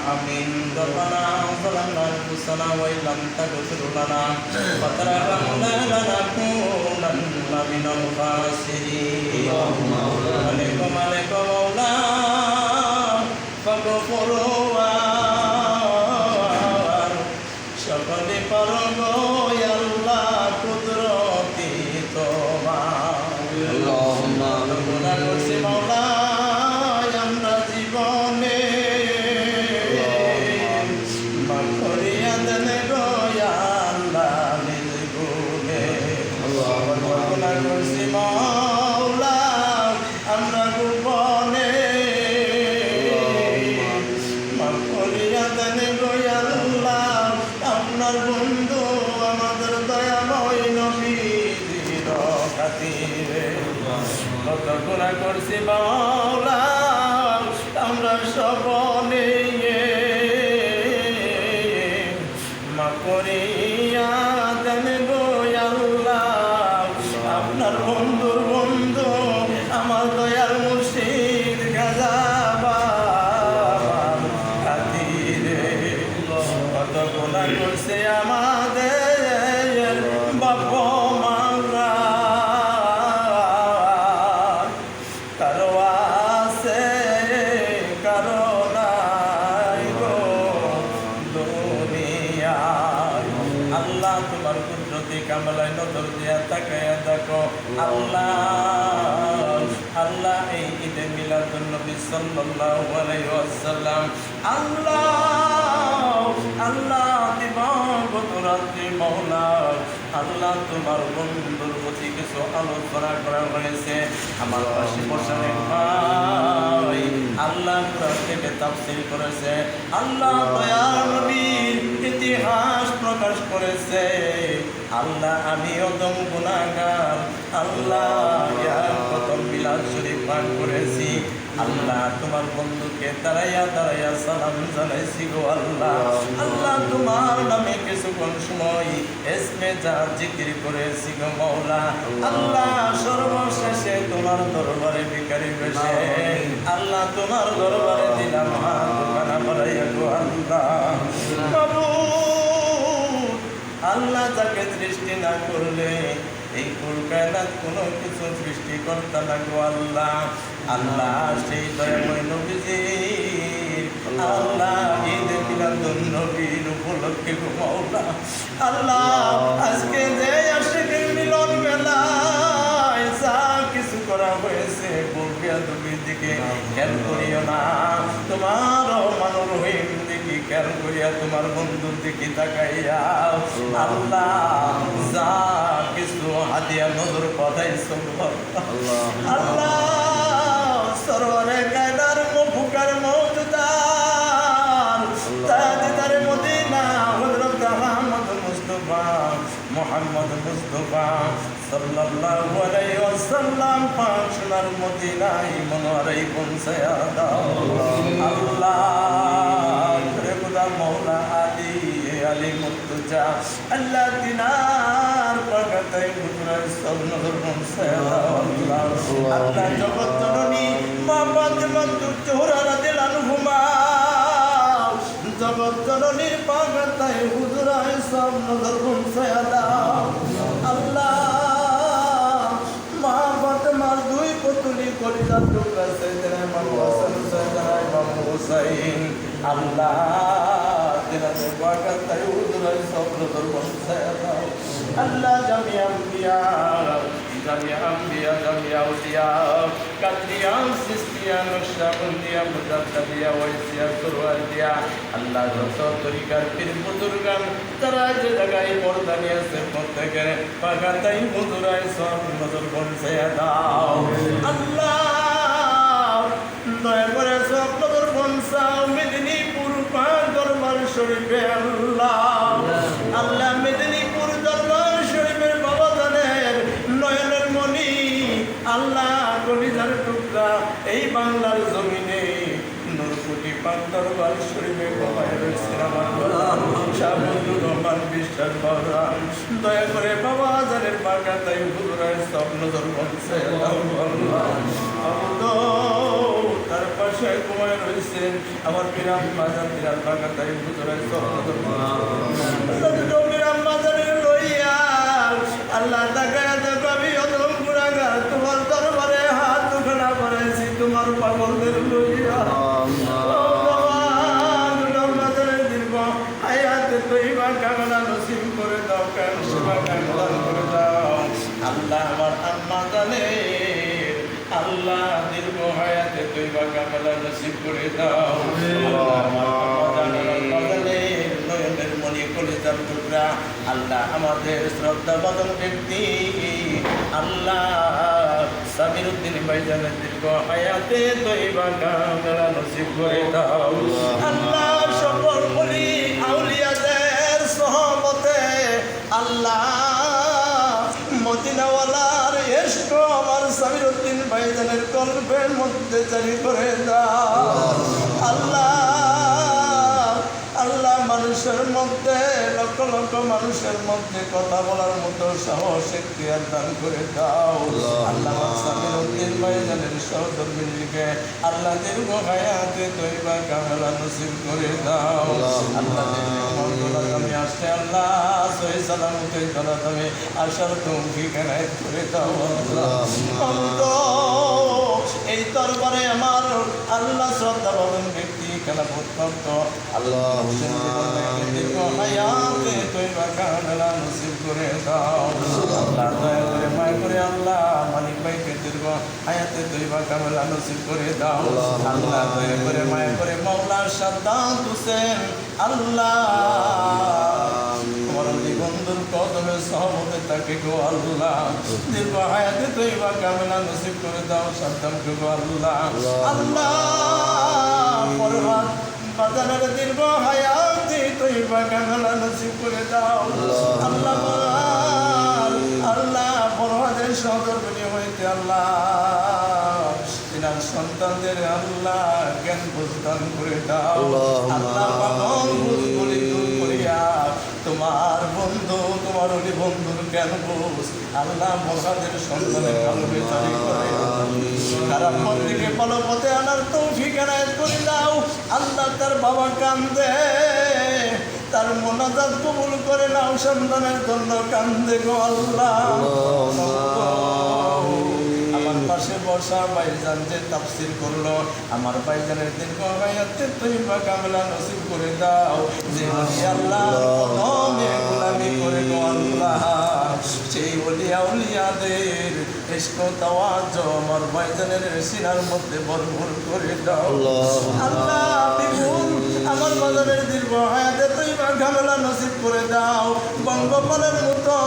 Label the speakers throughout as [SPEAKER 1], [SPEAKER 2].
[SPEAKER 1] آمين ربنا ظلمنا أنفسنا وإن لم تغفر لنا وترحمنا لنكونن من الخاسرين عليكم مولا فاغفروا সকলে পারব আল্লাহ কুদরতি তোমার গুনাহ করছি মাওলা আমরা জীবনে মাফ করিয়া দেন গো আল্লাহ নিজ গুণে গুনাহ করছি মাওলা আমরা গোপনে মাফ করিয়া দেন গো আল্লাহ আপনার বন্ধু আমাদের দয়াময় নবীর খাতিরে কত গুনাহ করছি মাওলা আমরা সপনে মাফ করিয়া দেন গো আল্লাহ আপনার বন্ধুর বন্ধু আমার দয়াল মুর্শিদ গাজা বাবার খাতিরে কত গুনাহ করছে আমাদের বাপ মারা কারো আছে কারো নাই গো দুনিয়ায় আল্লাহ তোমার কুদরতি কামলায় নজর দিয়া তাকায়া দেখো আল্লাহ আল্লাহ এই ঈদে মিলাদুন নবী সাল্লাল্লাহু আলাইহি ওয়াসাল্লাম আল্লাহ আল্লাহ দিবাগত রাত্রি মাওলা আল্লাহ তোমার বন্ধুর প্রতি কিছু আলোচনা করা হয়েছে আমার পাশে বসানে ভাই আল্লাহ কোরআন থেকে তাফসীর করেছে আল্লাহ দয়ার নবীর ইতিহাস প্রকাশ করেছে আল্লাহ আমি অদম গুনাহগার আল্লাহ ইয়া প্রথম মিলাদ শরীফ পাঠ করেছি আল্লাহ তোমার বন্ধুকে দাঁড়াইয়া দাঁড়াইয়া সালাম জানাইছি গো আল্লাহ আল্লাহ তোমার নামে কিছুক্ষণ সময় ইসমে জাত জিকির করেছি গো মাওলা আল্লাহ সর্বশেষে তোমার দরবারে ভিখারি বেশে আল্লাহ তোমার দরবারে দিলাম হাত কানা বাড়াইয়া গো আল্লাহ মাবুদ আল্লাহ যাকে সৃষ্টি না করলে এই কুল কায়নাত কোনো কিছু সৃষ্টি করতে না গো আল্লাহ আল্লাহ সেই দয়াময় নবীজি আল্লাহ ঈদ মিলাদুন নবীর উপলক্ষে গো মাওলা আল্লাহ আজকে যে আশিকের মিলন মেলায় যা কিছু করা হয়েছে বলবে নবীর দিকে খেয়াল করিও না তোমার মানব রহিম দিকে খেয়াল করিয়া তোমার বন্ধুর দিকে তাকাইয়া আল্লাহ যা কিছু হাদিয়া নজর পাঠাইছো আল্লাহ সরওয়ারে কায়দার মুফুকার মওজুদার তাজদার মদিনা হযরত মুহাম্মদ মুস্তাফা সাল্লাল্লাহু আলাইহি ওয়াসাল্লাম পাক সোনার মদিনায় মনোয়ারাই পৌঁছায়া দাও আল্লাহ রে খোদা মাওলা আলী আলী মুর্তজা আল্লাহ দিনার পাগাতাই হুজুরার সব নজর পৌঁছায়া দাও আল্লাহ জগৎ জননী মা ফাতেমা জোহরা রাদিয়াল্লাহু আনহা জগৎ জননীর পাগাতাই হুজুরার সব নজর পৌঁছায়া দাও আল্লাহ মা ফাতেমার দুই পুতুলি কলিজার টুকরা সাইয়েদনা ইমাম হাসান সাইয়েদনা ইমাম হুসাইন আল্লাহ দিনাতে পাগাতাই হুজুরার সব নজর পৌঁছায়া দাও আল্লাহ জামিয়া আম্বিয়া জামিয়া আম্বিয়া জামিয়া উলিয়া কাদরিয়া সিস্তিয়া নকশবন্দিয়া মুজাদ্দিয়া ওয়াইসিয়া সুরওয়ারদিয়া আল্লাহ যত তরিকার পীর বুজুর্গান তারা যে জায়গায় পর্দা নিয়েছে প্রত্যেকের পাগাতাই হুজুরাই সব নজর পৌঁছায়া দাও আল্লাহ দয়া করে সব নজর পৌঁছাও মেদিনীপুর পাক দরবার শরীফে আল্লাহ আল্লাহ মেদিনীপুর দরবার শরীফের বাবা জানের নয়নের মণি আল্লাহ কলিজার টুকরা এই বাংলার জমিনে নূরকুটি পাক দরবার শরীফে বাবায় রয়েছে আমার শাহুল রহমান বিশ্বাস বাবা দয়া করে বাবা জানের পাগাতাই হুজুরের সব নজর পৌঁছে দাও আল্লাহ বিছানার পাশে ঘুমায় রয়েছেন আমার বিরাম মাজার বিরাট বাগা তাই হুজুরের বিরাম মাজারে লইয়া আল্লাহ তাকায়া দেখো আমি অদম গুনাহগার তোমার দরবারে হাত দুখানা করেছি তোমার পাগলদের লইয়া আল্লাহ আমার আম্মা জানে আল্লাহ দীর্ঘ হায়াতে তৈবা কামেলা নসিব করে দাও নয়নের মণি কলিজার টুকরা আল্লাহ আমাদের শ্রদ্ধা বদল ব্যক্তি আল্লাহ সামিরউদ্দিন ভাইজানের দীর্ঘ হায়াতে তৈবা কামেলা নসিব করে দাও আল্লাহ সকল বলি আউলিয়াদের সহমতে আল্লাহ মদিনাওয়ালার এসক আমার সামিরউদ্দিন ভাইজানের কল্পের মধ্যে জারি করে দাও আল্লাহ আল্লাহ মানুষের মধ্যে লক্ষ লক্ষ মানুষের মধ্যে কথা বলার মতো সাহস এখতিয়ার দান করে দাও আল্লাহ সামিরউদ্দিন ভাইজানের সহধর্মিনীকে আল্লাহ দীর্ঘ হায়াতে তৈবা কামেলা নসিব করে দাও আল্লাহ আমি আসতে আল্লাহ সহি সালামতে তারা তুমি আসার তৌফিক এনায়েত করে দাও এই দরবারে আমার আল্লাহ শ্রদ্ধা বলেন ব্যক্তি খেলাফত প্রাপ্ত আল্লাহ দীর্ঘ হায়াতে তৈবা কামেলা নসিব করে দাও আল্লাহ দয়া করে মায় করে আল্লাহ মালিক ভাইকে দীর্ঘ হায়াতে তৈবা কামেলা নসিব করে দাও আল্লাহ দয়া করে মায় করে মাওলা সাদ্দাত হোসেন আল্লাহ বন্ধুর কদমে সহমতে তাকে গো আল্লাহ দীর্ঘ হায়াতে তৈবা কামেলা নসিব করে দাও সাদ্দামকে গো আল্লাহ আল্লাহ পরমাত বাজারের দীর্ঘ হায়াতে তৈবা কামেলা নসিব করে দাও আল্লাহ আল্লাহ পরমাদের সহধর্মিনী হইতে আল্লাহ তিনার সন্তানদের আল্লাহ জ্ঞান প্রদান করে দাও আল্লাহ পাগল ভুলগুলি দূর করিয়া তোমার বন্ধু তোমার ওই বন্ধুর জ্ঞান বুঝ আল্লাহ মহাদের সন্তানের কালবে জারি করে খারাপ পথ থেকে ভালো পথে আনার তৌফিক এনায়েত করে দাও আল্লাহ তার বাবা কান্দে তার মোনাজাত কবুল করে নাও সন্তানের জন্য কান্দে গো আল্লাহ আমার পাশে বসা ভাইজান যে তাফসীর করলো আমার ভাইজানের দীর্ঘ হায়াতে তৈবা কামেলা নসিব করে দাও যে আল্লাহ কদমে গোলামি করে গো আল্লাহ সেই ওলিয়া উলিয়াদের ইশক তাওয়াজ্জু আমার ভাইজানের সিনার মধ্যে ভরপুর করে দাও আল্লাহ বিপুল আমার বাজারের দীর্ঘ হায়াতে তৈবা কামেলা নসিব করে দাও বঙ্গপালের মতো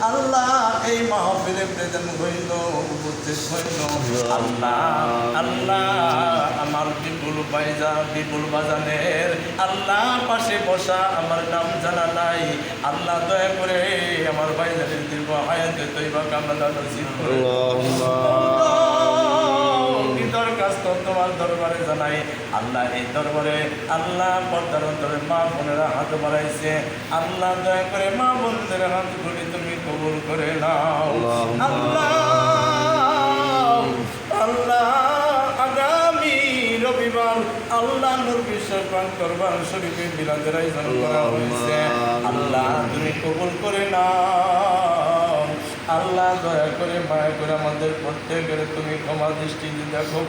[SPEAKER 1] আল্লাহ এই মাহফিলে প্রেজেন্ট হইল উপস্থিত হইল আল্লাহ আল্লাহ আমার বিপুল বাজানের আল্লাহ পাশে বসা আমার নাম জানা নাই আল্লাহ দয়া করে আমার ভাইজানের দীর্ঘ হায়াতে তৈবা কামেলা নসিব করে দরখাস্ত তোমার দরবারে জানাই আল্লাহ এই দরবারে আল্লাহ পর্দার অন্তরে মা বোনেরা হাত বাড়াইছে আল্লাহ দয়া করে মা বোনদের হাত ধরে তুমি কবুল করে নাও আল্লাহ আল্লাহ আগামী রবিবার আল্লাহ নূর বিশ্বাস করবার শরীফে মিলাদের আয়োজন করা হয়েছে আল্লাহ তুমি কবুল করে নাও আল্লাহ দয়া করে মায়া করে আমাদের প্রত্যেকের তুমি ক্ষমা দৃষ্টি দেখো।